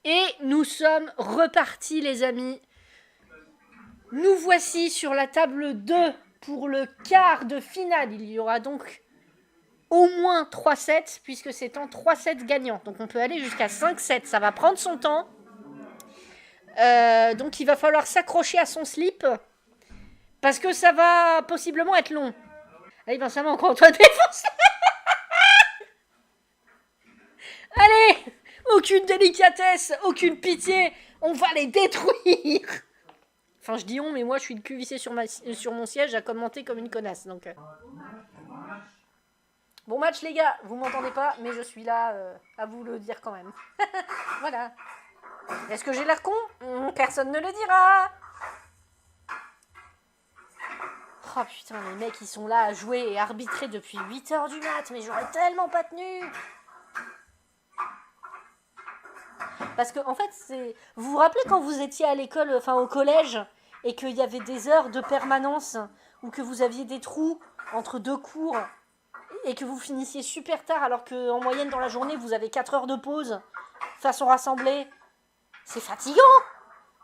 Et nous sommes repartis les amis. Nous voici sur la table 2 pour le quart de finale. Il y aura donc au moins 3 sets puisque c'est en 3 sets gagnants. Donc on peut aller jusqu'à 5 sets. Ça va prendre son temps. Donc il va falloir s'accrocher à son slip parce que ça va possiblement être long. Allez Benjamin, encore toi défonce. Allez, aucune délicatesse, aucune pitié. On va les détruire. Enfin, je dis on, mais moi, je suis le cul vissé sur mon siège à commenter comme une connasse. Donc, bon match, les gars. Vous m'entendez pas, mais je suis là à vous le dire quand même. Voilà. Est-ce que j'ai l'air con? Personne ne le dira. Oh putain, les mecs, ils sont là à jouer et arbitrer depuis 8h du mat. Mais j'aurais tellement pas tenu. Parce que, en fait, c'est. Vous vous rappelez quand vous étiez à l'école, enfin au collège, et qu'il y avait des heures de permanence, ou que vous aviez des trous entre deux cours, et que vous finissiez super tard, alors qu'en moyenne dans la journée, vous avez 4 heures de pause, façon rassemblée. C'est fatigant.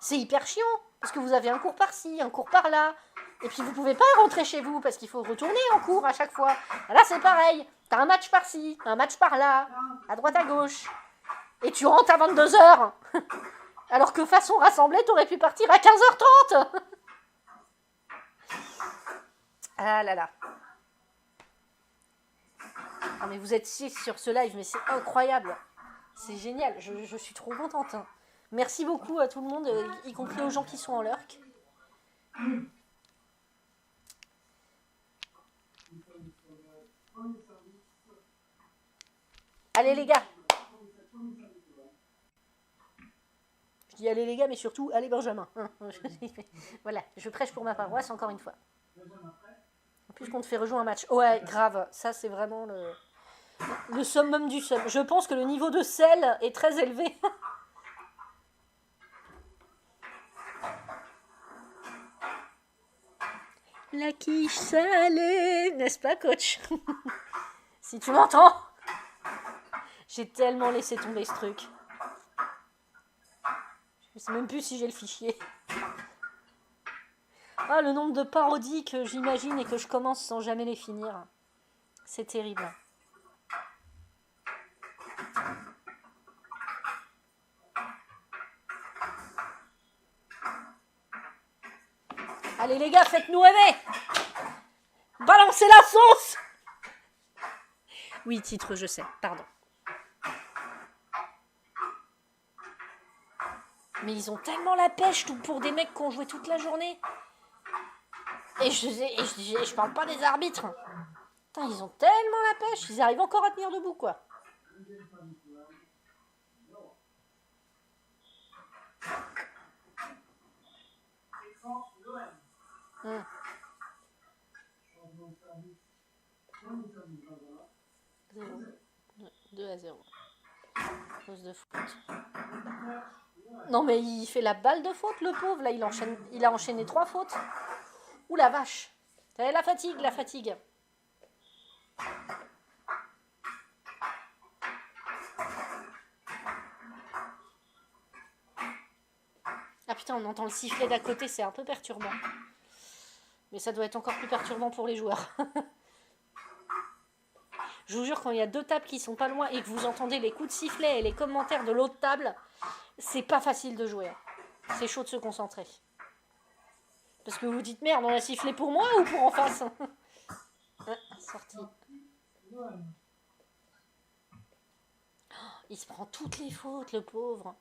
C'est hyper chiant. Parce que vous avez un cours par-ci, un cours par-là. Et puis vous pouvez pas rentrer chez vous, parce qu'il faut retourner en cours à chaque fois. Là, c'est pareil. T'as un match par-ci, un match par-là, à droite à gauche. Et tu rentres à 22h. Alors que façon rassemblée, t'aurais pu partir à 15h30. Ah là là. Ah mais vous êtes 6 sur ce live, mais c'est incroyable. C'est génial, je suis trop contente. Merci beaucoup à tout le monde, y compris aux gens qui sont en lurk. Allez les gars. Je dis allez les gars, mais surtout allez Benjamin. Voilà, je prêche pour ma paroisse encore une fois. En plus qu'on te fait rejouer un match. Ouais, grave, ça c'est vraiment le summum du sum. Je pense que le niveau de sel est très élevé. La quiche salée, n'est-ce pas coach? Si tu m'entends. J'ai tellement laissé tomber ce truc. Je sais même plus si j'ai le fichier. Ah, le nombre de parodies que j'imagine et que je commence sans jamais les finir. C'est terrible. Allez les gars, faites-nous rêver. Balancez la sauce. Oui, titre, je sais, pardon. Mais ils ont tellement la pêche pour des mecs qui ont joué toute la journée. Et je parle pas des arbitres. Putain, ils ont tellement la pêche, ils arrivent encore à tenir debout, quoi. Hum. 2-0. Cause de faute. Non mais il fait la balle de faute le pauvre, là il a enchaîné 3 fautes. Ouh la vache. La fatigue, la fatigue. Ah putain, on entend le sifflet d'à côté, c'est un peu perturbant. Mais ça doit être encore plus perturbant pour les joueurs. Je vous jure, quand il y a 2 tables qui sont pas loin et que vous entendez les coups de sifflet et les commentaires de l'autre table, c'est pas facile de jouer. C'est chaud de se concentrer. Parce que vous dites merde, on a sifflé pour moi ou pour en face? Sorti. Il se prend toutes les fautes, le pauvre.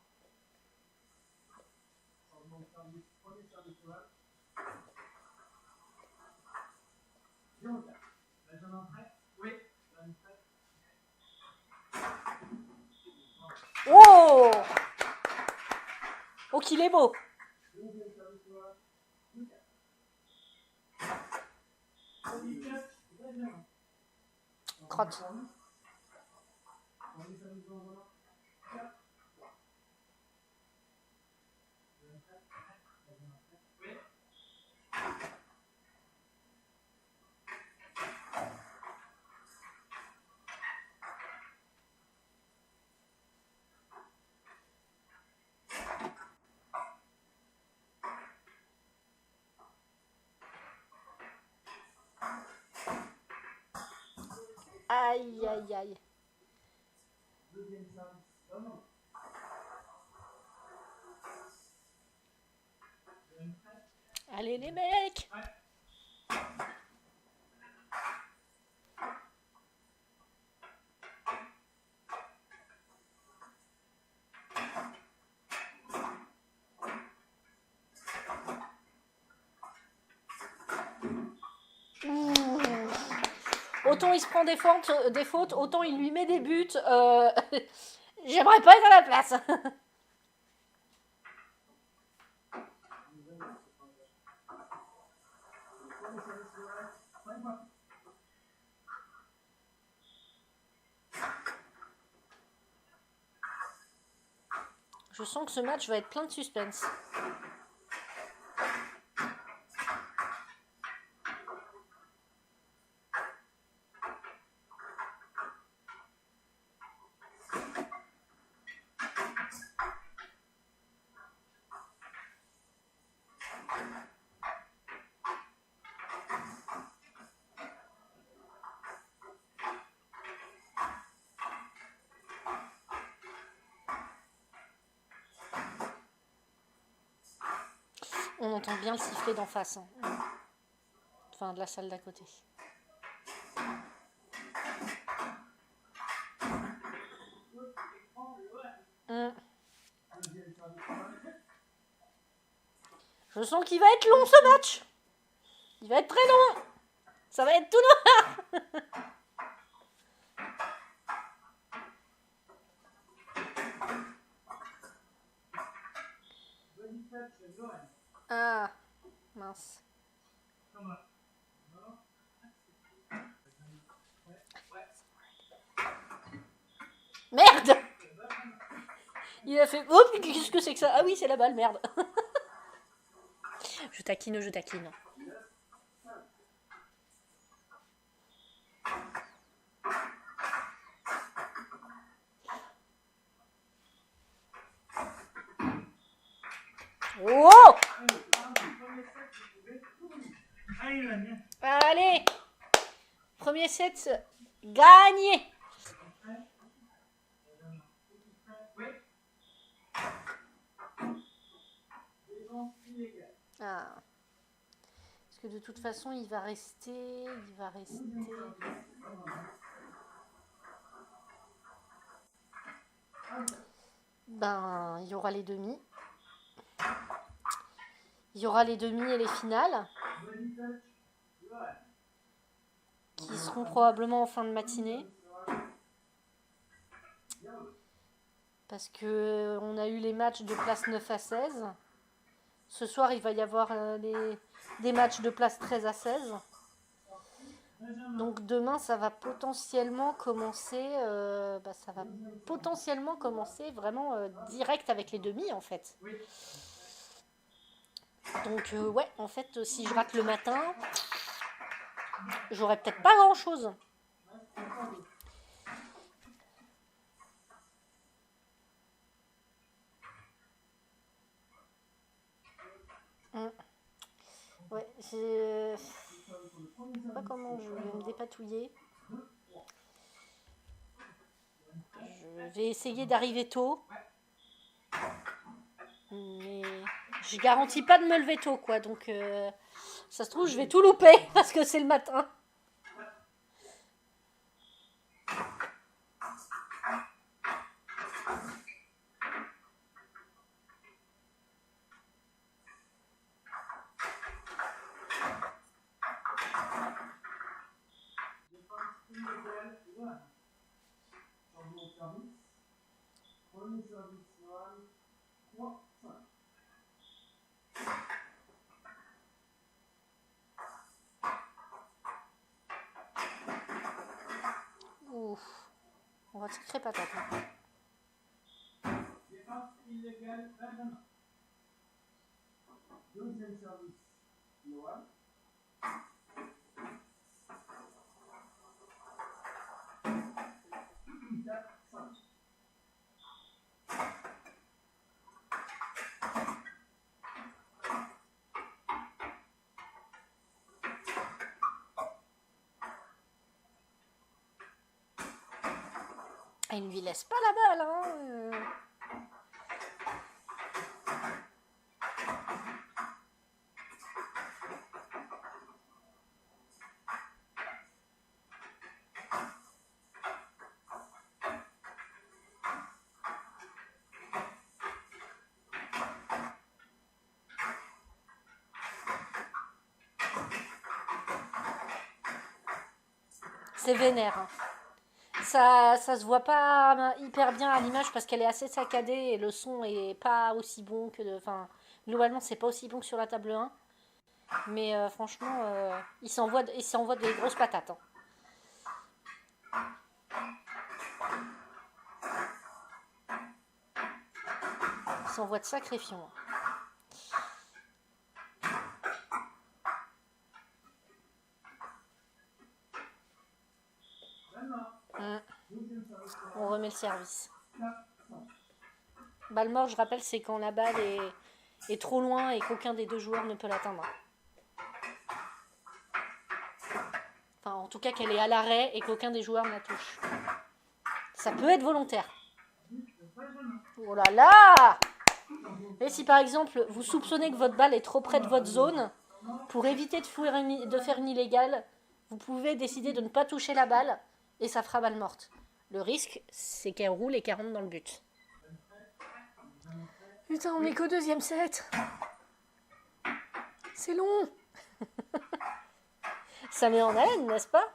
Oh! Oh qu'il est beau! Crotte. Aïe, aïe, aïe. Allez les mecs. Ouh. Autant il se prend des fautes, autant il lui met des buts. J'aimerais pas être à la place. Je sens que ce match va être plein de suspense. On entend bien le sifflet d'en face. Hein. Enfin, de la salle d'à côté. Je sens qu'il va être long ce match. Il va être très long. Ça va être tout noir. Ah, mince. Merde. Il a fait... Oh, qu'est-ce que c'est que ça? Ah oui, c'est la balle, merde. Je taquine, je taquine. Oh! Allez! Premier set gagné! Ah. Parce que de toute façon, il va rester... Ben, il y aura les demi. Il y aura les demi et les finales. Qui seront probablement en fin de matinée. Parce que on a eu les matchs de place 9 à 16. Ce soir, il va y avoir des matchs de place 13 à 16. Donc demain, ça va potentiellement commencer, vraiment direct avec les demi en fait. Donc ouais, en fait, si je rate le matin, j'aurai peut-être pas grand-chose. Ouais, je sais pas comment je vais me dépatouiller. Je vais essayer d'arriver tôt. Mais je garantis pas de me lever tôt, quoi. Donc, ça se trouve, je vais tout louper parce que c'est le matin. Ouf. On va sacrer patate. Il ne lui laisse pas la balle, hein. C'est vénère, hein. Ça se voit pas hyper bien à l'image parce qu'elle est assez saccadée et le son est pas aussi bon que enfin, globalement, c'est pas aussi bon que sur la table 1. Mais franchement, il s'envoie des grosses patates, hein. Il s'envoie de sacrés fions, hein. On remet le service. Balle mort, je rappelle, c'est quand la balle est trop loin et qu'aucun des deux joueurs ne peut l'atteindre. Enfin, en tout cas, qu'elle est à l'arrêt et qu'aucun des joueurs ne la touche. Ça peut être volontaire. Oh là là! Et si par exemple, vous soupçonnez que votre balle est trop près de votre zone, pour éviter de faire une illégale, vous pouvez décider de ne pas toucher la balle et ça fera balle morte. Le risque, c'est qu'elle roule et qu'elle rentre dans le but. Putain, on est qu'au deuxième set. C'est long. Ça met en haleine, n'est-ce pas?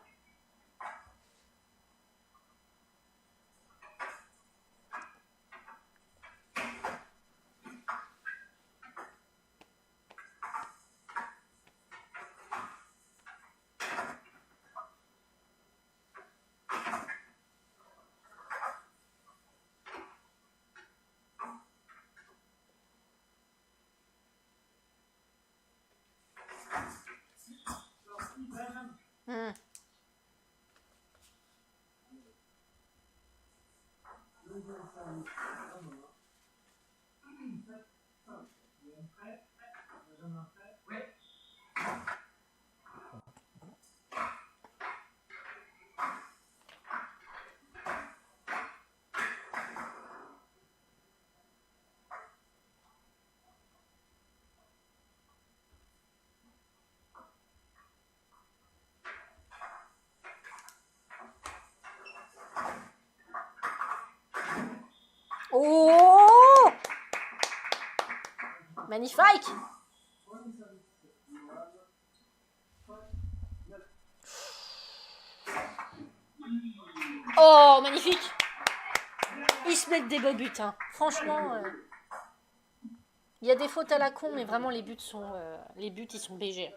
Oh! Magnifique! Oh, magnifique! Ils se mettent des beaux buts, hein. Franchement, il y a des fautes à la con, mais vraiment les buts ils sont BG.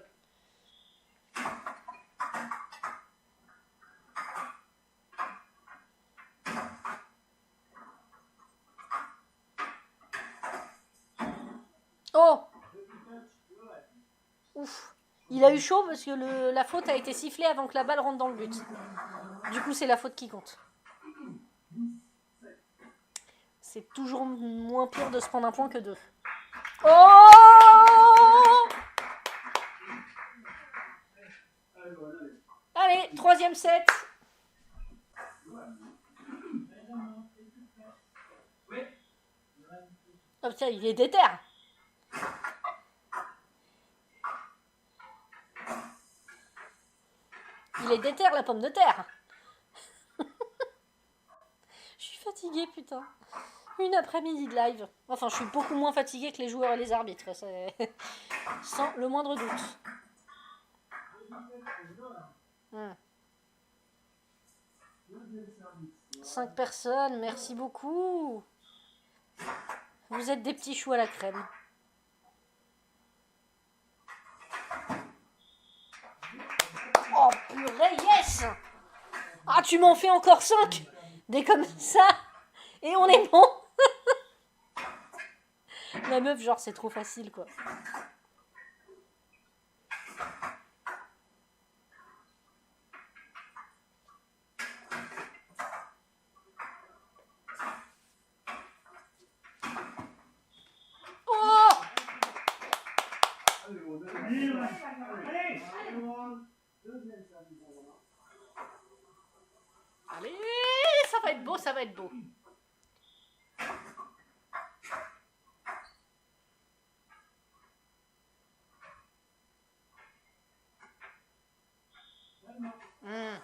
Oh! Ouf! Il a eu chaud parce que la faute a été sifflée avant que la balle rentre dans le but. Du coup, c'est la faute qui compte. C'est toujours moins pire de se prendre un point que deux. Oh! Allez, troisième set. Oh putain, il est déter. Il est déter, la pomme de terre. Je suis fatiguée, putain. Une après-midi de live. Enfin, je suis beaucoup moins fatiguée que les joueurs et les arbitres. Sans le moindre doute. 5 personnes, merci beaucoup. Vous êtes des petits choux à la crème. Oh purée, yes! Ah, tu m'en fais encore 5! Des comme ça! Et on est bon! La meuf, genre, c'est trop facile, quoi. Oh! Allez, ça va être beau, ça va être beau. Mmh.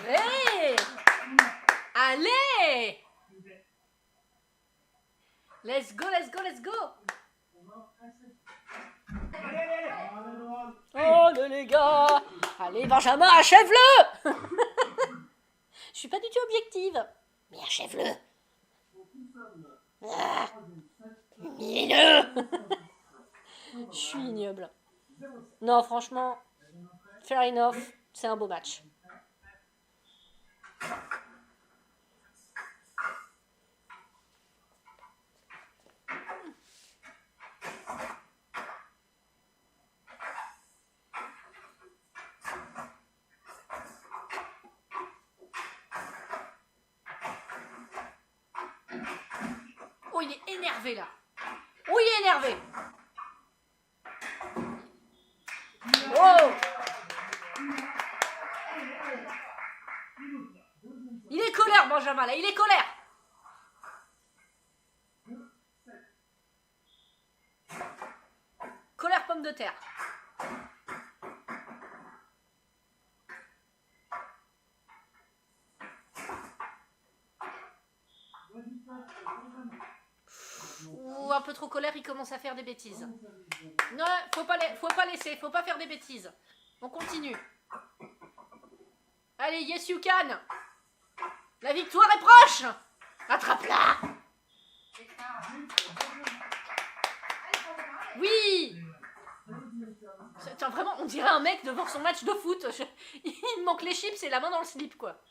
Hey! Allez! Let's go, let's go, let's go! Oh les gars! Allez Benjamin, achève-le! Je suis pas du tout objective. Mais achève-le! Ah, je suis ignoble. Non, franchement, fair enough, c'est un beau match. Oh, il est énervé là. Oh, il est énervé. Oh! Il est colère, Benjamin, là, il est colère. Colère pomme de terre. Ou un peu trop colère, il commence à faire des bêtises. Non, faut pas laisser, faut pas faire des bêtises. On continue. Allez, yes you can. La victoire est proche. Attrape-la. Oui. Attends, vraiment, on dirait un mec devant son match de foot. Il me manque les chips et la main dans le slip, quoi.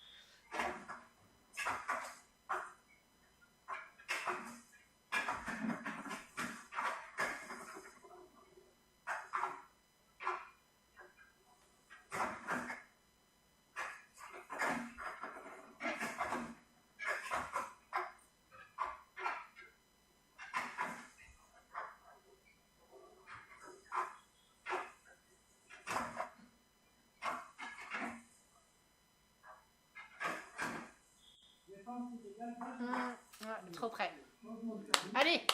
Ouais, trop près. Allez.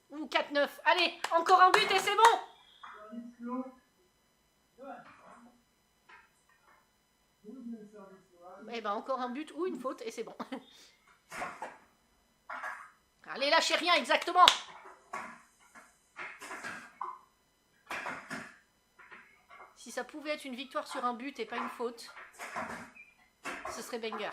Ou 4-9. Allez, encore un but et c'est bon. Eh ben encore un but ou une faute et c'est bon. Allez, lâchez rien, exactement. Si ça pouvait être une victoire sur un but et pas une faute, ce serait banger.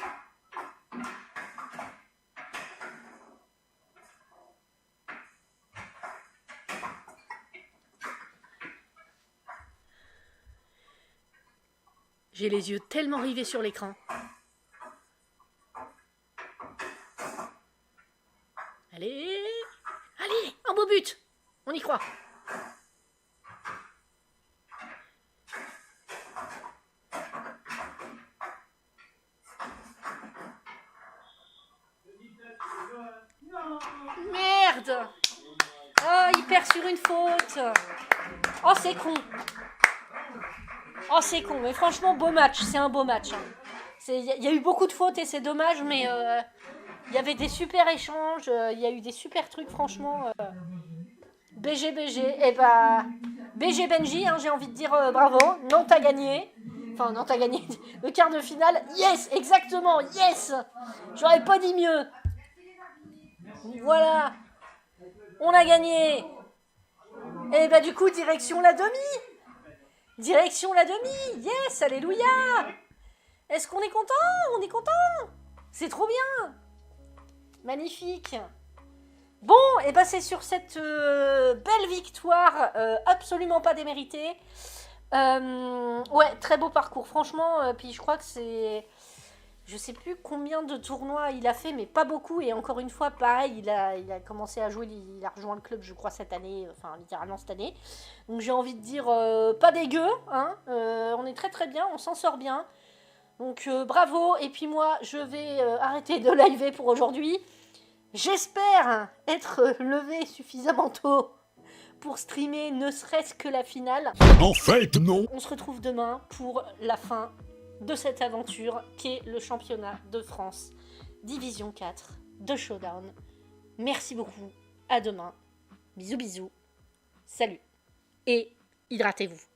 J'ai les yeux tellement rivés sur l'écran. Allez, allez, un beau but. On y croit. Merde. Oh, il perd sur une faute. Oh, c'est con. Oh, c'est con. Mais franchement, beau match. C'est un beau match. Hein. Il y a eu beaucoup de fautes et c'est dommage, mais il y avait des super échanges, il y a eu des super trucs, franchement. BG, et bah, BG Benji, hein, j'ai envie de dire bravo, Nantes a gagné. Enfin, Nantes a gagné le quart de finale. Yes, exactement, yes. J'aurais pas dit mieux. Voilà, on a gagné. Et bah du coup, direction la demi. Direction la demi. Yes, alléluia. Est-ce qu'on est content? On est content. C'est trop bien. Magnifique. Bon, et bah c'est sur cette belle victoire absolument pas déméritée. Ouais, très beau parcours, franchement. Puis je crois que c'est... Je sais plus combien de tournois il a fait, mais pas beaucoup. Et encore une fois, pareil, il a commencé à jouer, il a rejoint le club, je crois, cette année, enfin littéralement cette année. Donc j'ai envie de dire, pas dégueu, hein. On est très très bien, on s'en sort bien. Donc bravo, et puis moi, je vais arrêter de liver pour aujourd'hui. J'espère être levé suffisamment tôt pour streamer ne serait-ce que la finale. En fait, non. On se retrouve demain pour la fin de cette aventure qui est le championnat de France Division 4 de Showdown. Merci beaucoup, à demain. Bisous bisous, salut et hydratez-vous.